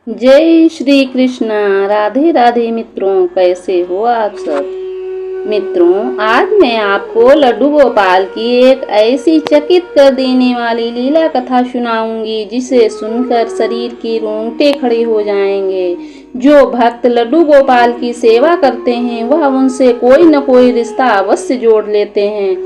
जय श्री कृष्णा। राधे राधे मित्रों, कैसे हो आप सब। मित्रों, आज मैं आपको लड्डू गोपाल की एक ऐसी चकित कर देने वाली लीला कथा सुनाऊंगी जिसे सुनकर शरीर के रोंगटे खड़े हो जाएंगे। जो भक्त लड्डू गोपाल की सेवा करते हैं वह उनसे कोई न कोई रिश्ता अवश्य जोड़ लेते हैं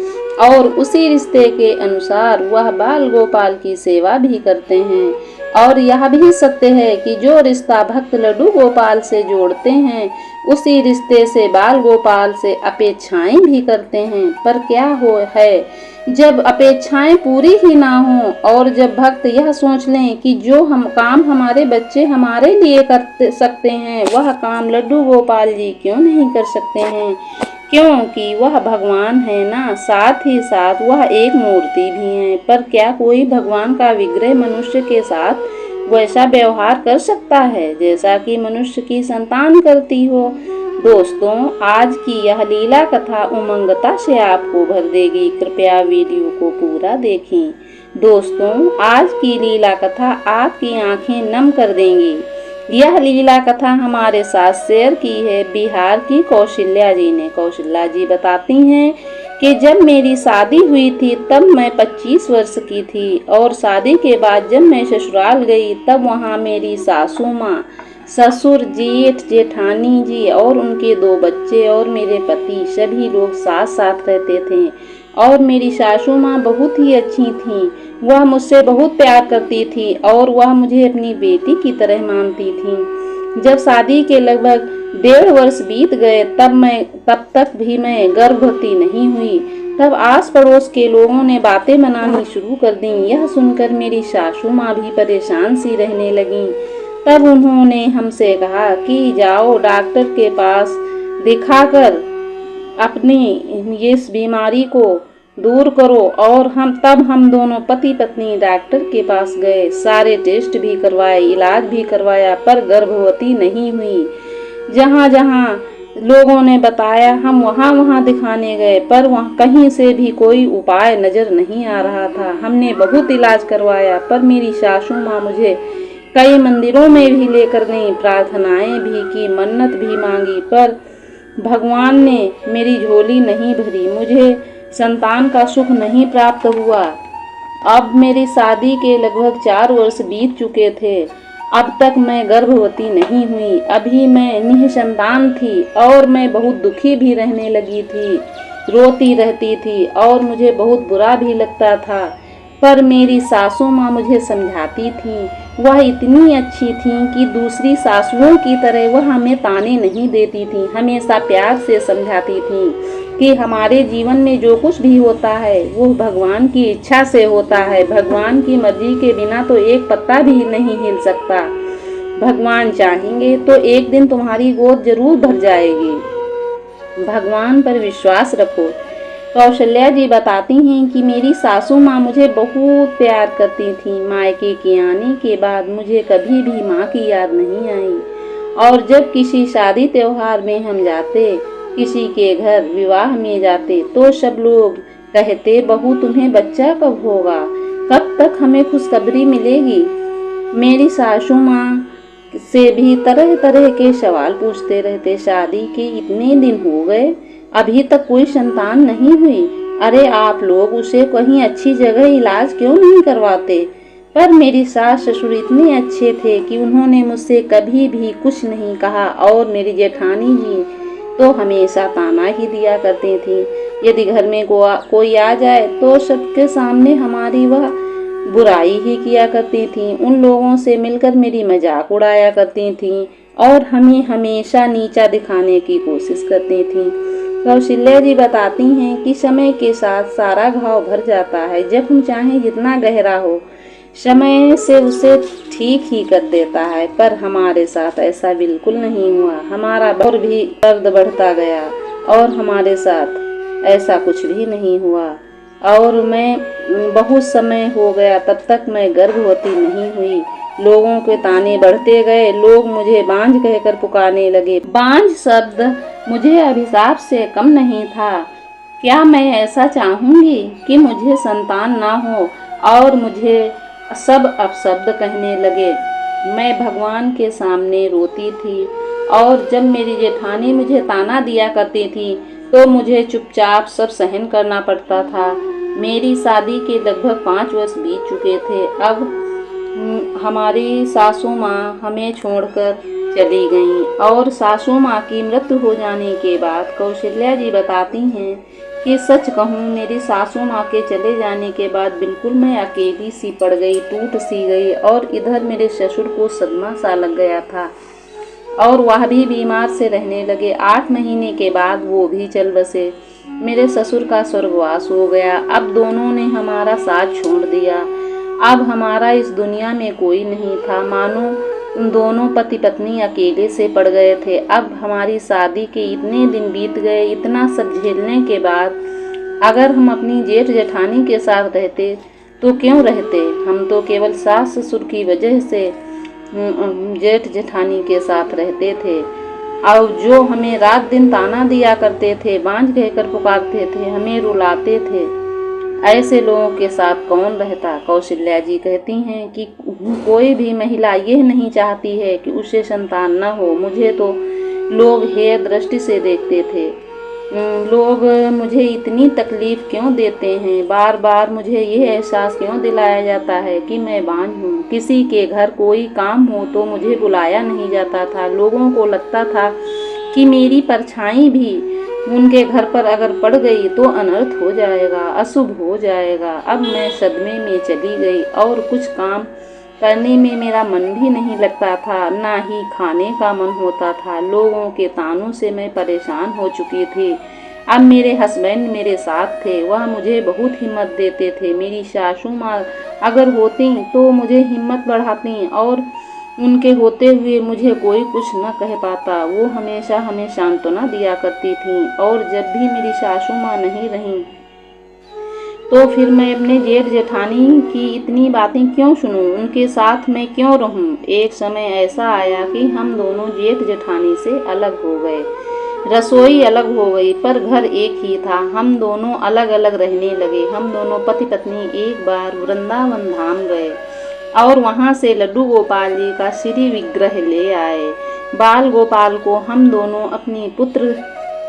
और उसी रिश्ते के अनुसार वह बाल गोपाल की सेवा भी करते हैं। और यह भी सत्य है कि जो रिश्ता भक्त लड्डू गोपाल से जोड़ते हैं उसी रिश्ते से बाल गोपाल से अपेक्षाएं भी करते हैं। पर क्या हो है, जब अपेक्षाएं पूरी ही ना हो और जब भक्त यह सोच लें कि जो हम काम हमारे बच्चे हमारे लिए कर सकते हैं वह काम लड्डू गोपाल जी क्यों नहीं कर सकते हैं, क्योंकि वह भगवान है ना, साथ ही साथ वह एक मूर्ति भी है। पर क्या कोई भगवान का विग्रह मनुष्य के साथ वैसा व्यवहार कर सकता है जैसा कि मनुष्य की संतान करती हो। दोस्तों, आज की यह लीला कथा उमंगता से आपको भर देगी। कृपया वीडियो को पूरा देखें। दोस्तों, आज की लीला कथा आपकी आंखें नम कर देंगी। यह लीला कथा हमारे साथ शेयर की है बिहार की कौशल्या जी ने। कौशल्या जी बताती हैं कि जब मेरी शादी हुई थी तब मैं 25 वर्ष की थी और शादी के बाद जब मैं ससुराल गई तब वहाँ मेरी सासू माँ, ससुर, जेठ, जेठानी जी और उनके 2 बच्चे और मेरे पति सभी लोग साथ साथ रहते थे। और मेरी सासू माँ बहुत ही अच्छी थी। वह मुझसे बहुत प्यार करती थी और वह मुझे अपनी बेटी की तरह मानती थी। जब शादी के लगभग 1.5 वर्ष बीत गए तब तक भी मैं गर्भवती नहीं हुई। तब आस पड़ोस के लोगों ने बातें बनानी शुरू कर दी। यह सुनकर मेरी सासू माँ भी परेशान सी रहने लगी। तब उन्होंने हमसे कहा कि जाओ डॉक्टर के पास दिखाकर अपनी इस बीमारी को दूर करो। और हम दोनों पति पत्नी डॉक्टर के पास गए, सारे टेस्ट भी करवाए, इलाज भी करवाया, पर गर्भवती नहीं हुई। जहाँ जहाँ लोगों ने बताया हम वहाँ दिखाने गए, पर वहाँ कहीं से भी कोई उपाय नजर नहीं आ रहा था। हमने बहुत इलाज करवाया, पर मेरी सासू माँ मुझे कई मंदिरों में भी लेकर गई, प्रार्थनाएं भी की, मन्नत भी मांगी, पर भगवान ने मेरी झोली नहीं भरी। मुझे संतान का सुख नहीं प्राप्त हुआ। अब मेरी शादी के लगभग 4 वर्ष बीत चुके थे। अब तक मैं गर्भवती नहीं हुई। अभी मैं निसंतान थी और मैं बहुत दुखी भी रहने लगी थी। रोती रहती थी और मुझे बहुत बुरा भी लगता था। पर मेरी सासू माँ मुझे समझाती थी। वह इतनी अच्छी थी कि दूसरी सासुओं की तरह वह हमें ताने नहीं देती थी, हमेशा प्यार से समझाती थी कि हमारे जीवन में जो कुछ भी होता है वो भगवान की इच्छा से होता है। भगवान की मर्जी के बिना तो एक पत्ता भी नहीं हिल सकता। भगवान चाहेंगे तो एक दिन तुम्हारी गोद जरूर भर जाएगी। भगवान पर विश्वास रखो। कौशल्या जी बताती हैं कि मेरी सासू माँ मुझे बहुत प्यार करती थी। मायके के आने के बाद मुझे कभी भी माँ की याद नहीं आई। और जब किसी शादी त्योहार में हम जाते, किसी के घर विवाह में जाते, तो सब लोग कहते, बहू तुम्हें बच्चा कब होगा, कब तक हमें खुशखबरी मिलेगी। मेरी सासू माँ से भी तरह तरह के सवाल पूछते रहते। शादी के इतने दिन हो गए, अभी तक कोई संतान नहीं हुई। अरे आप लोग उसे कहीं अच्छी जगह इलाज क्यों नहीं करवाते। पर मेरी सास ससुर इतने अच्छे थे कि उन्होंने मुझसे कभी भी कुछ नहीं कहा। और मेरी जेठानी जी तो हमेशा ताना ही दिया करती थी। यदि घर में कोई आ जाए तो सबके सामने हमारी वह बुराई ही किया करती थी। उन लोगों से मिलकर मेरी मजाक उड़ाया करती थी और हमें हमेशा नीचा दिखाने की कोशिश करती थी। कौशल्या जी बताती हैं कि समय के साथ सारा घाव भर जाता है। जब हम चाहें जितना गहरा हो, समय से उसे ठीक ही कर देता है। पर हमारे साथ ऐसा बिल्कुल नहीं हुआ। हमारा और भी दर्द बढ़ता गया और हमारे साथ ऐसा कुछ भी नहीं हुआ। और मैं बहुत समय हो गया तब तक मैं गर्भवती नहीं हुई। लोगों के ताने बढ़ते गए। लोग मुझे बांझ कहकर पुकारने लगे। बांझ शब्द मुझे अभिशाप से कम नहीं था। क्या मैं ऐसा चाहूंगी कि मुझे संतान ना हो। और मुझे सब अपशब्द कहने लगे। मैं भगवान के सामने रोती थी और जब मेरी जेठानी मुझे ताना दिया करती थी तो मुझे चुपचाप सब सहन करना पड़ता था। मेरी शादी के लगभग 5 वर्ष बीत चुके थे। अब हमारी सासू माँ हमें छोड़कर चली गईं और सासू माँ की मृत्यु हो जाने के बाद कौशल्या जी बताती हैं कि सच कहूँ मेरी सासू माँ के चले जाने के बाद बिल्कुल मैं अकेली सी पड़ गई, टूट सी गई। और इधर मेरे ससुर को सदमा सा लग गया था और वह भी बीमार से रहने लगे। 8 महीने के बाद वो भी चल बसे। मेरे ससुर का स्वर्गवास हो गया। अब दोनों ने हमारा साथ छोड़ दिया। अब हमारा इस दुनिया में कोई नहीं था, मानो दोनों पति पत्नी अकेले से पड़ गए थे। अब हमारी शादी के इतने दिन बीत गए। इतना सब झेलने के बाद अगर हम अपनी जेठ जेठानी के साथ रहते तो क्यों रहते। हम तो केवल सास ससुर की वजह से जेठ जेठानी के साथ रहते थे और जो हमें रात दिन ताना दिया करते थे, बांझ कहकर पुकारते थे, हमें रुलाते थे, ऐसे लोगों के साथ कौन रहता। कौशल्या जी कहती हैं कि कोई भी महिला यह नहीं चाहती है कि उसे संतान न हो। मुझे तो लोग हेय दृष्टि से देखते थे। लोग मुझे इतनी तकलीफ क्यों देते हैं। बार बार मुझे यह एहसास क्यों दिलाया जाता है कि मैं बांझ हूँ। किसी के घर कोई काम हो तो मुझे बुलाया नहीं जाता था। लोगों को लगता था कि मेरी परछाई भी उनके घर पर अगर पड़ गई तो अनर्थ हो जाएगा, अशुभ हो जाएगा। अब मैं सदमे में चली गई और कुछ काम करने में मेरा मन भी नहीं लगता था, ना ही खाने का मन होता था। लोगों के तानों से मैं परेशान हो चुकी थी। अब मेरे हस्बैंड मेरे साथ थे, वह मुझे बहुत हिम्मत देते थे। मेरी सासू माँ अगर होती तो मुझे हिम्मत बढ़ाती और उनके होते हुए मुझे कोई कुछ न कह पाता। वो हमेशा हमें सांत्वना दिया करती थीं और जब भी मेरी सासू माँ नहीं रहीं तो फिर मैं अपने जेठ जेठानी की इतनी बातें क्यों सुनूं, उनके साथ मैं क्यों रहूं। एक समय ऐसा आया कि हम दोनों जेठ जेठानी से अलग हो गए। रसोई अलग हो गई पर घर एक ही था। हम दोनों अलग अलग रहने लगे। हम दोनों पति पत्नी एक बार वृंदावन धाम गए और वहां से लड्डू गोपाल जी का श्री विग्रह ले आए। बाल गोपाल को हम दोनों अपनी पुत्र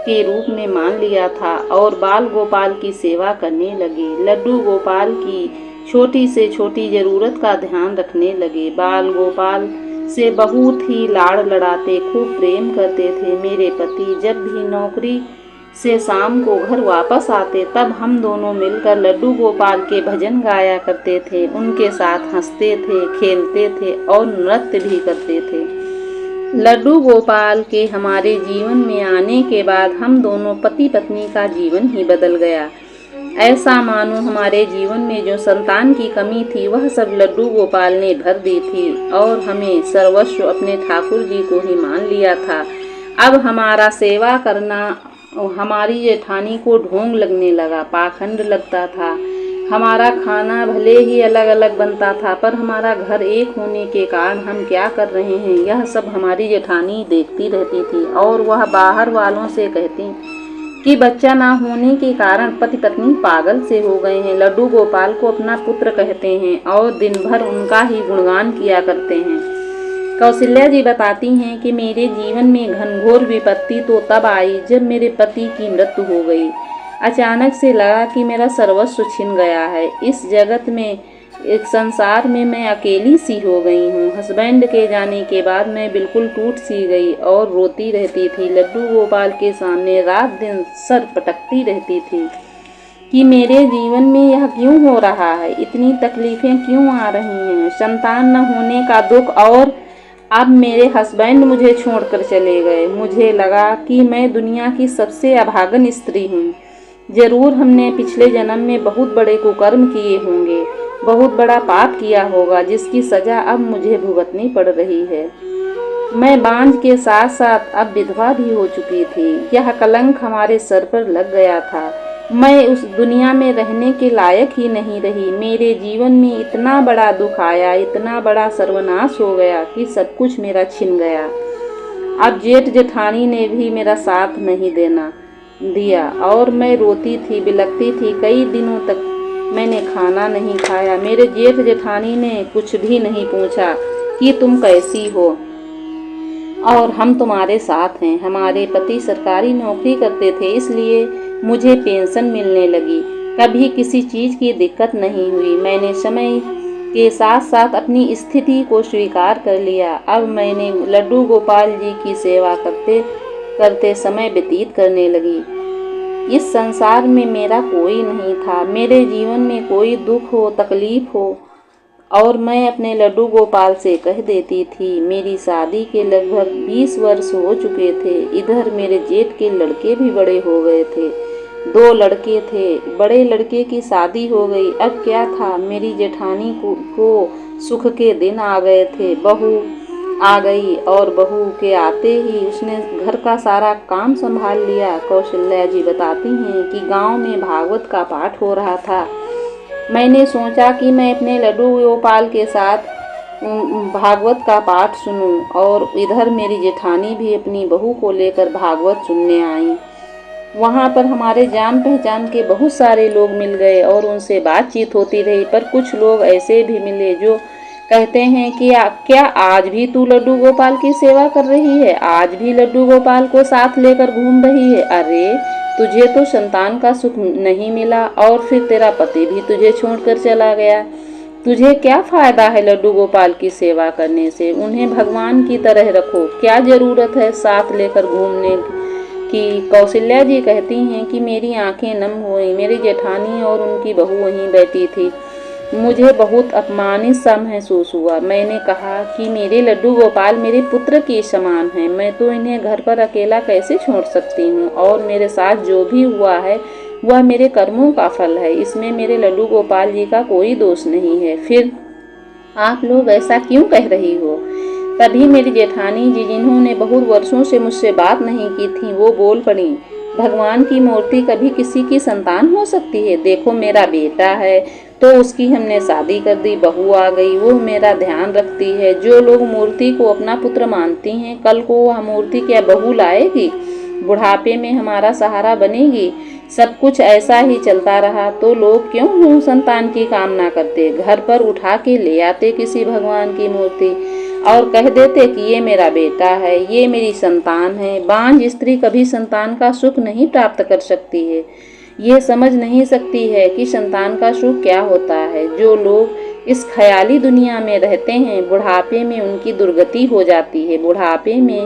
के रूप में मान लिया था और बाल गोपाल की सेवा करने लगे। लड्डू गोपाल की छोटी से छोटी जरूरत का ध्यान रखने लगे। बाल गोपाल से बहुत ही लाड़ लड़ाते, खूब प्रेम करते थे। मेरे पति जब भी नौकरी से शाम को घर वापस आते तब हम दोनों मिलकर लड्डू गोपाल के भजन गाया करते थे, उनके साथ हंसते थे, खेलते थे और नृत्य भी करते थे। लड्डू गोपाल के हमारे जीवन में आने के बाद हम दोनों पति पत्नी का जीवन ही बदल गया। ऐसा मानो हमारे जीवन में जो संतान की कमी थी वह सब लड्डू गोपाल ने भर दी थी और हमें सर्वस्व अपने ठाकुर जी को ही मान लिया था। अब हमारा सेवा करना हमारी जेठानी को ढोंग लगने लगा, पाखंड लगता था। हमारा खाना भले ही अलग अलग बनता था पर हमारा घर एक होने के कारण हम क्या कर रहे हैं यह सब हमारी जेठानी देखती रहती थी और वह बाहर वालों से कहती कि बच्चा ना होने के कारण पति पत्नी पागल से हो गए हैं। लड्डू गोपाल को अपना पुत्र कहते हैं और दिन भर उनका ही गुणगान किया करते हैं। कौशल्या जी बताती हैं कि मेरे जीवन में घनघोर विपत्ति तो तब आई जब मेरे पति की मृत्यु हो गई। अचानक से लगा कि मेरा सर्वस्व छिन गया है। इस जगत में, एक संसार में मैं अकेली सी हो गई हूँ। हस्बैंड के जाने के बाद मैं बिल्कुल टूट सी गई और रोती रहती थी। लड्डू गोपाल के सामने रात दिन सर पटकती रहती थी कि मेरे जीवन में यह क्यों हो रहा है, इतनी तकलीफें क्यों आ रही हैं, संतान न होने का दुख और अब मेरे हस्बैंड मुझे छोड़कर चले गए। मुझे लगा कि मैं दुनिया की सबसे अभागन स्त्री हूँ। जरूर हमने पिछले जन्म में बहुत बड़े कुकर्म किए होंगे, बहुत बड़ा पाप किया होगा जिसकी सजा अब मुझे भुगतनी पड़ रही है। मैं बांझ के साथ साथ अब विधवा भी हो चुकी थी। यह कलंक हमारे सर पर लग गया था। मैं उस दुनिया में रहने के लायक ही नहीं रही। मेरे जीवन में इतना बड़ा दुख आया, इतना बड़ा सर्वनाश हो गया कि सब कुछ मेरा छिन गया। अब जेठ जेठानी ने भी मेरा साथ नहीं दिया और मैं रोती थी, बिलखती थी। कई दिनों तक मैंने खाना नहीं खाया। मेरे जेठ जेठानी ने कुछ भी नहीं पूछा। कि तुम कैसी हो और हम तुम्हारे साथ हैं। हमारे पति सरकारी नौकरी करते थे, इसलिए मुझे पेंशन मिलने लगी। कभी किसी चीज़ की दिक्कत नहीं हुई। मैंने समय के साथ साथ अपनी स्थिति को स्वीकार कर लिया। अब मैंने लड्डू गोपाल जी की सेवा करते करते समय व्यतीत करने लगी। इस संसार में मेरा कोई नहीं था। मेरे जीवन में कोई दुख हो, तकलीफ हो और मैं अपने लड्डू गोपाल से कह देती थी। मेरी शादी के लगभग 20 वर्ष हो चुके थे। इधर मेरे जेठ के लड़के भी बड़े हो गए थे। 2 लड़के थे। बड़े लड़के की शादी हो गई। अब क्या था, मेरी जेठानी को सुख के दिन आ गए थे। बहू आ गई और बहू के आते ही उसने घर का सारा काम संभाल लिया। कौशल्या जी बताती हैं कि गांव में भागवत का पाठ हो रहा था। मैंने सोचा कि मैं अपने लड्डू गोपाल के साथ भागवत का पाठ सुनूं और इधर मेरी जेठानी भी अपनी बहू को लेकर भागवत सुनने आई। वहाँ पर हमारे जान पहचान के बहुत सारे लोग मिल गए और उनसे बातचीत होती रही, पर कुछ लोग ऐसे भी मिले जो कहते हैं कि क्या आज भी तू लड्डू गोपाल की सेवा कर रही है? आज भी लड्डू गोपाल को साथ लेकर घूम रही है? अरे तुझे तो संतान का सुख नहीं मिला और फिर तेरा पति भी तुझे छोड़कर चला गया। तुझे क्या फायदा है लड्डू गोपाल की सेवा करने से? उन्हें भगवान की तरह रखो। क्या जरूरत है साथ लेकर घूमने की? कौशल्या जी कहती हैं कि मेरी आंखें नम हो गईं। मेरी जेठानी और उनकी बहू वहीं बैठी थी। मुझे बहुत अपमानित सा महसूस हुआ। मैंने कहा कि मेरे लड्डू गोपाल मेरे पुत्र के समान हैं। मैं तो इन्हें घर पर अकेला कैसे छोड़ सकती हूँ? और मेरे साथ जो भी हुआ है वह मेरे कर्मों का फल है। इसमें मेरे लड्डू गोपाल जी का कोई दोष नहीं है। फिर आप लोग ऐसा क्यों कह रही हो? तभी मेरी जेठानी जी, जिन्होंने बहुत वर्षों से मुझसे बात नहीं की थी, वो बोल पड़ी, भगवान की मूर्ति कभी किसी की संतान हो सकती है? देखो मेरा बेटा है तो उसकी हमने शादी कर दी, बहू आ गई, वो मेरा ध्यान रखती है। जो लोग मूर्ति को अपना पुत्र मानती हैं, कल को वह मूर्ति क्या बहू लाएगी? बुढ़ापे में हमारा सहारा बनेगी? सब कुछ ऐसा ही चलता रहा तो लोग क्यों संतान की कामना करते? घर पर उठा के ले आते किसी भगवान की मूर्ति और कह देते कि ये मेरा बेटा है, ये मेरी संतान है। बांझ स्त्री कभी संतान का सुख नहीं प्राप्त कर सकती है। ये समझ नहीं सकती है कि संतान का सुख क्या होता है। जो लोग इस ख्याली दुनिया में रहते हैं, बुढ़ापे में उनकी दुर्गति हो जाती है। बुढ़ापे में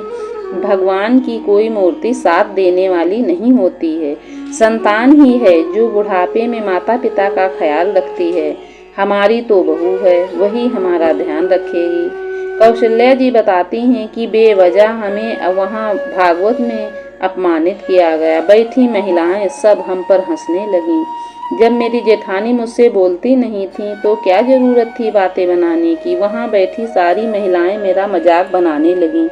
भगवान की कोई मूर्ति साथ देने वाली नहीं होती है। संतान ही है जो बुढ़ापे में माता पिता का ख्याल रखती है। हमारी तो बहू है, वही हमारा ध्यान रखेगी। कौशल्या जी बताती हैं कि बेवजह हमें वहाँ भागवत में अपमानित किया गया। बैठी महिलाएं सब हम पर हंसने लगीं। जब मेरी जेठानी मुझसे बोलती नहीं थी तो क्या जरूरत थी बातें बनाने की? वहाँ बैठी सारी महिलाएं मेरा मजाक बनाने लगीं।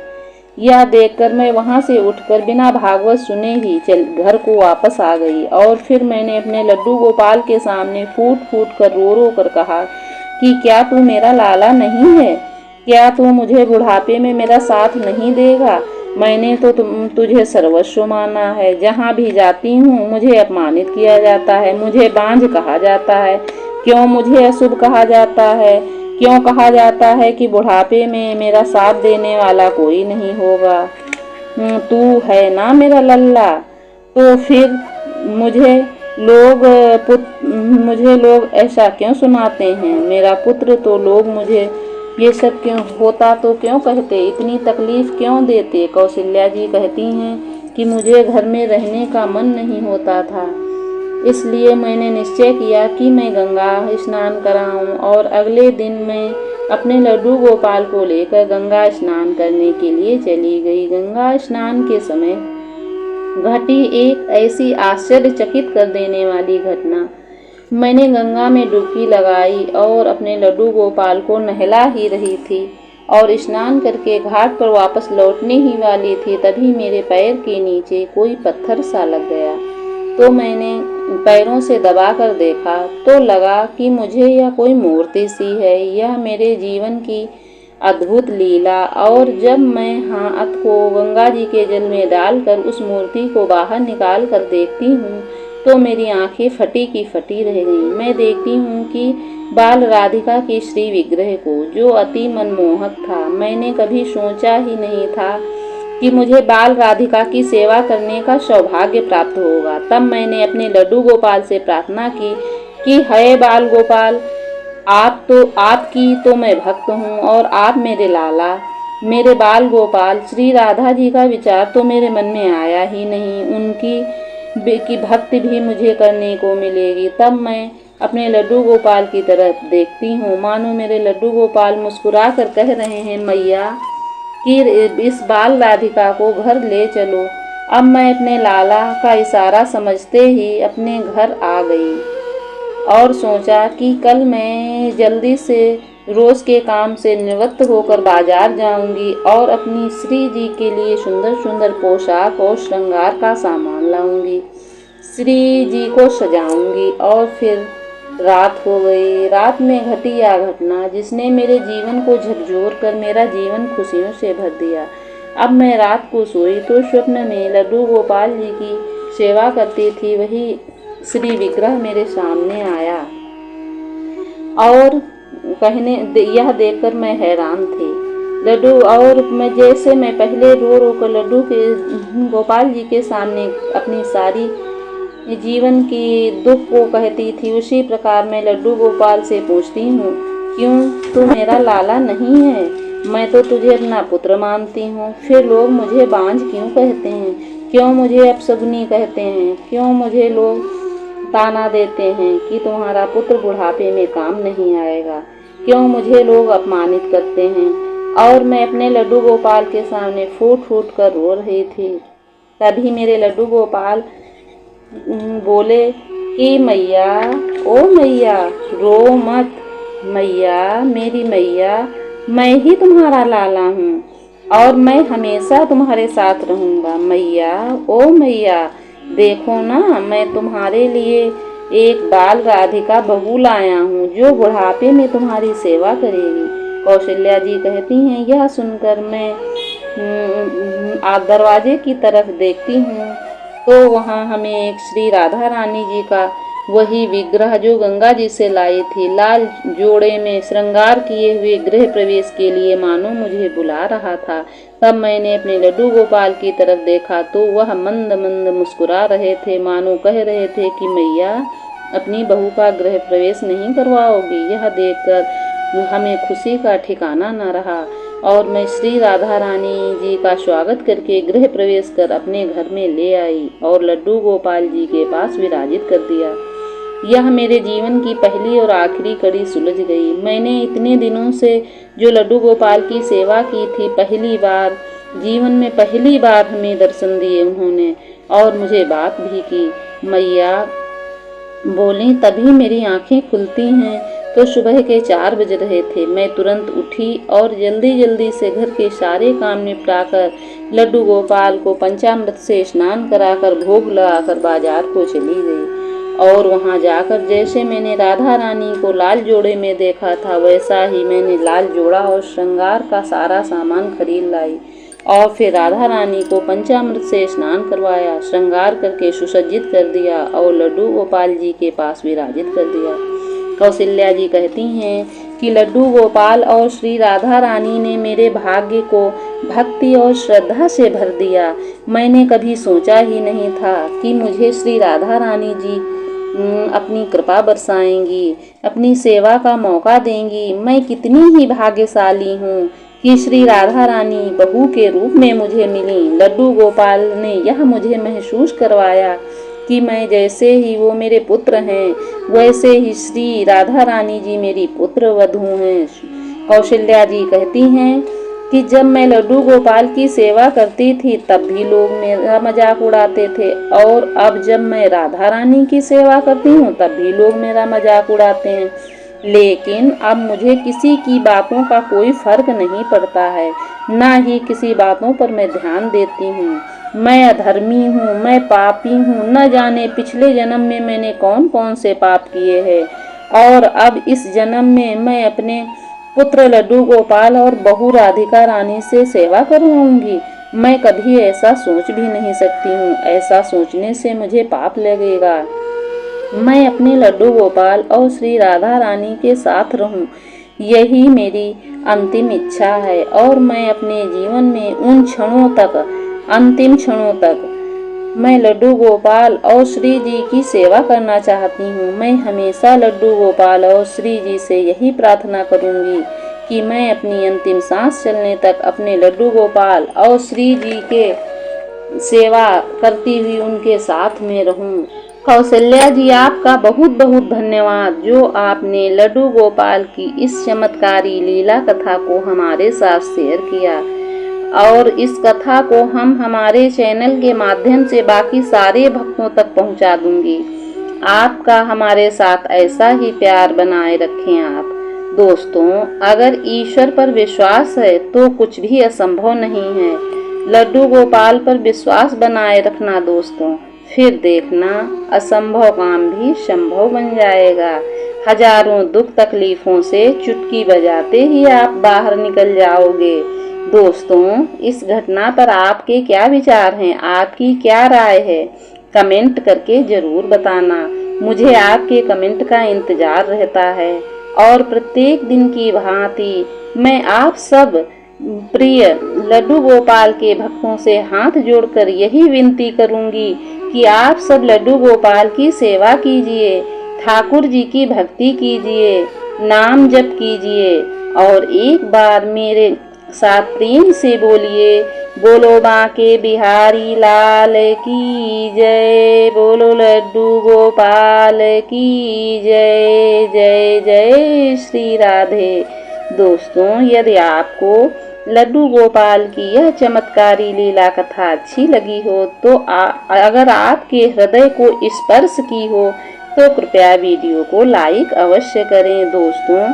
यह देखकर मैं वहाँ से उठकर बिना भागवत सुने ही घर को वापस आ गई और फिर मैंने अपने लड्डू गोपाल के सामने फूट फूट कर रो कर कहा कि क्या तू मेरा लाला नहीं है? क्या तू मुझे बुढ़ापे में मेरा साथ नहीं देगा? मैंने तो तुझे सर्वस्व माना है। जहाँ भी जाती हूँ मुझे अपमानित किया जाता है, मुझे बांझ कहा जाता है। क्यों मुझे अशुभ कहा जाता है? क्यों कहा जाता है कि बुढ़ापे में मेरा साथ देने वाला कोई नहीं होगा? तू है ना मेरा लल्ला। तो फिर मुझे लोग ऐसा क्यों सुनाते हैं? मेरा पुत्र तो लोग मुझे ये सब क्यों होता तो क्यों कहते? इतनी तकलीफ क्यों देते? कौशल्या जी कहती हैं कि मुझे घर में रहने का मन नहीं होता था, इसलिए मैंने निश्चय किया कि मैं गंगा स्नान कराऊं और अगले दिन मैं अपने लड्डू गोपाल को लेकर गंगा स्नान करने के लिए चली गई। गंगा स्नान के समय घटी एक ऐसी आश्चर्यचकित कर देने वाली घटना। मैंने गंगा में डुबकी लगाई और अपने लड्डू गोपाल को नहला ही रही थी और स्नान करके घाट पर वापस लौटने ही वाली थी, तभी मेरे पैर के नीचे कोई पत्थर सा लग गया। तो मैंने पैरों से दबा कर देखा तो लगा कि मुझे यह कोई मूर्ति सी है। यह मेरे जीवन की अद्भुत लीला। और जब मैं हाथ को गंगा जी के जल में डालकर उस मूर्ति को बाहर निकाल कर देखती हूँ तो मेरी आंखें फटी की फटी रह गईं। मैं देखती हूँ कि बाल राधिका के श्री विग्रह को, जो अति मनमोहक था। मैंने कभी सोचा ही नहीं था कि मुझे बाल राधिका की सेवा करने का सौभाग्य प्राप्त होगा। तब मैंने अपने लड्डू गोपाल से प्रार्थना की कि हे बाल गोपाल, आपकी तो मैं भक्त हूँ और आप मेरे लाला, मेरे बाल गोपाल। श्री राधा जी का विचार तो मेरे मन में आया ही नहीं। उनकी की भक्ति भी मुझे करने को मिलेगी। तब मैं अपने लड्डू गोपाल की तरफ देखती हूँ, मानो मेरे लड्डू गोपाल मुस्कुरा कर कह रहे हैं, मैया कि इस बाल राधिका को घर ले चलो। अब मैं अपने लाला का इशारा समझते ही अपने घर आ गई और सोचा कि कल मैं जल्दी से रोज के काम से निवृत्त होकर बाजार जाऊंगी और अपनी श्री जी के लिए सुंदर सुंदर पोशाक और श्रृंगार का सामान लाऊंगी, श्री जी को सजाऊंगी। और फिर रात हो गई। रात में घटी यह घटना जिसने मेरे जीवन को झकझोर कर मेरा जीवन खुशियों से भर दिया। अब मैं रात को सोई तो स्वप्न में लड्डू गोपाल जी की सेवा करती थी वही श्री विग्रह मेरे सामने आया और यह देखकर मैं हैरान थी। लड्डू और मैं पहले रो रो कर लड्डू के गोपाल जी के सामने अपनी सारी जीवन की दुख को कहती थी, उसी प्रकार मैं लड्डू गोपाल से पूछती हूँ, क्यों तू मेरा लाला नहीं है? मैं तो तुझे अपना पुत्र मानती हूँ। फिर लोग मुझे बांझ क्यों कहते हैं? क्यों मुझे अपशगुनी कहते हैं? क्यों मुझे लोग ताना देते हैं कि तुम्हारा पुत्र बुढ़ापे में काम नहीं आएगा? क्यों मुझे लोग अपमानित करते हैं? और मैं अपने लड्डू गोपाल के सामने फूट फूट कर रो रही थी। तभी मेरे लड्डू गोपाल बोले कि मैया, ओ मैया, रो मत मैया, मेरी मैया, मैं ही तुम्हारा लाला हूँ और मैं हमेशा तुम्हारे साथ रहूँगा। मैया, ओ मैया, देखो ना, मैं तुम्हारे लिए एक बाल राधिका बहू लाया हूँ जो बुढ़ापे में तुम्हारी सेवा करेगी। कौशल्या जी कहती हैं, यह सुनकर मैं दरवाजे की तरफ देखती हूँ तो वहाँ हमें एक श्री राधा रानी जी का वही विग्रह जो गंगा जी से लाई थी, लाल जोड़े में श्रृंगार किए हुए गृह प्रवेश के लिए मानो मुझे बुला रहा था। तब मैंने अपने लड्डू गोपाल की तरफ देखा तो वह मंद मंद मुस्कुरा रहे थे, मानो कह रहे थे कि मैया, अपनी बहू का गृह प्रवेश नहीं करवाओगी। यह देखकर हमें खुशी का ठिकाना न रहा और मैं श्री राधा रानी जी का स्वागत करके गृह प्रवेश कर अपने घर में ले आई और लड्डू गोपाल जी के पास विराजित कर दिया। यह मेरे जीवन की पहली और आखिरी कड़ी सुलझ गई। मैंने इतने दिनों से जो लड्डू गोपाल की सेवा की थी, जीवन में पहली बार हमें दर्शन दिए उन्होंने और मुझे बात भी की। मैया बोली, तभी मेरी आंखें खुलती हैं तो सुबह के 4 बज रहे थे। मैं तुरंत उठी और जल्दी जल्दी से घर के सारे काम निपटाकर लड्डू गोपाल को पंचामृत से स्नान कराकर भोग लगाकर बाजार को चली गई और वहां जाकर जैसे मैंने राधा रानी को लाल जोड़े में देखा था वैसा ही मैंने लाल जोड़ा और श्रृंगार का सारा सामान खरीद लाई और फिर राधा रानी को पंचामृत से स्नान करवाया, श्रृंगार करके सुसज्जित कर दिया और लड्डू गोपाल जी के पास विराजित कर दिया। कौशल्या जी कहती हैं कि लड्डू गोपाल और श्री राधा रानी ने मेरे भाग्य को भक्ति और श्रद्धा से भर दिया। मैंने कभी सोचा ही नहीं था कि मुझे श्री राधा रानी जी अपनी कृपा बरसाएंगी, अपनी सेवा का मौका देंगी। मैं कितनी ही भाग्यशाली हूँ कि श्री राधा रानी बहू के रूप में मुझे मिली। लड्डू गोपाल ने यह मुझे महसूस करवाया कि मैं जैसे ही वो मेरे पुत्र हैं वैसे ही श्री राधा रानी जी मेरी पुत्र वधू हैं। कौशल्या जी कहती हैं कि जब मैं लड्डू गोपाल की सेवा करती थी तब भी लोग मेरा मजाक उड़ाते थे और अब जब मैं राधा रानी की सेवा करती हूँ तब भी लोग मेरा मजाक उड़ाते हैं। लेकिन अब मुझे किसी की बातों का कोई फर्क नहीं पड़ता है, ना ही किसी बातों पर मैं ध्यान देती हूँ। मैं अधर्मी हूँ, मैं पापी हूँ, न जाने पिछले जन्म में मैंने कौन कौन से पाप किए हैं और अब इस जन्म में मैं अपने पुत्र लड्डू गोपाल और बहू राधिका रानी से सेवा करवाऊंगी। मैं कभी ऐसा सोच भी नहीं सकती हूँ। ऐसा सोचने से मुझे पाप लगेगा। मैं अपने लड्डू गोपाल और श्री राधा रानी के साथ रहूं, यही मेरी अंतिम इच्छा है। और मैं अपने जीवन में उन क्षणों तक, अंतिम क्षणों तक मैं लड्डू गोपाल और श्री जी की सेवा करना चाहती हूँ। मैं हमेशा लड्डू गोपाल और श्री जी से यही प्रार्थना करूँगी कि मैं अपनी अंतिम सांस चलने तक अपने लड्डू गोपाल और श्री जी के सेवा करती हुई उनके साथ में रहूं। कौशल्या जी, आपका बहुत बहुत धन्यवाद जो आपने लड्डू गोपाल की इस चमत्कारी लीला कथा को हमारे साथ शेयर किया, और इस कथा को हम हमारे चैनल के माध्यम से बाकी सारे भक्तों तक पहुंचा दूंगी। आपका हमारे साथ ऐसा ही प्यार बनाए रखें आप। दोस्तों, अगर ईश्वर पर विश्वास है तो कुछ भी असंभव नहीं है। लड्डू गोपाल पर विश्वास बनाए रखना दोस्तों, फिर देखना असंभव काम भी संभव बन जाएगा। हजारों दुख तकलीफों से चुटकी बजाते ही आप बाहर निकल जाओगे। दोस्तों, इस घटना पर आपके क्या विचार हैं? आपकी क्या राय है? कमेंट करके जरूर बताना। मुझे आपके कमेंट का इंतजार रहता है। और प्रत्येक दिन की भांति मैं आप सब प्रिय लड्डू गोपाल के भक्तों से हाथ जोड़कर यही विनती करूंगी कि आप सब लड्डू गोपाल की सेवा कीजिए, ठाकुर जी की भक्ति कीजिए, नाम जप कीजिए, और एक बार मेरे साथ प्रेम से बोलिए, बोलो बांके बिहारी लाल की जय, बोलो लड्डू गोपाल की जय। जय जय श्री राधे। दोस्तों, यदि आपको लड्डू गोपाल की यह चमत्कारी लीला कथा अच्छी लगी हो तो अगर आपके हृदय को स्पर्श की हो तो कृपया वीडियो को लाइक अवश्य करें दोस्तों,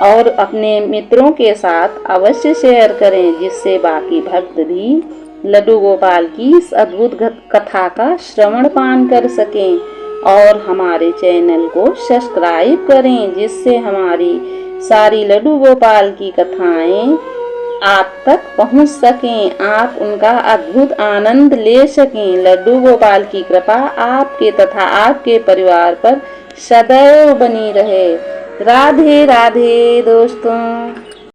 और अपने मित्रों के साथ अवश्य शेयर करें, जिससे बाकी भक्त भी लड्डू गोपाल की इस अद्भुत कथा का श्रवण पान कर सकें। और हमारे चैनल को सब्सक्राइब करें, जिससे हमारी सारी लड्डू गोपाल की कथाएं आप तक पहुंच सकें, आप उनका अद्भुत आनंद ले सकें। लड्डू गोपाल की कृपा आपके तथा आपके परिवार पर सदैव बनी रहे। राधे राधे दोस्तों।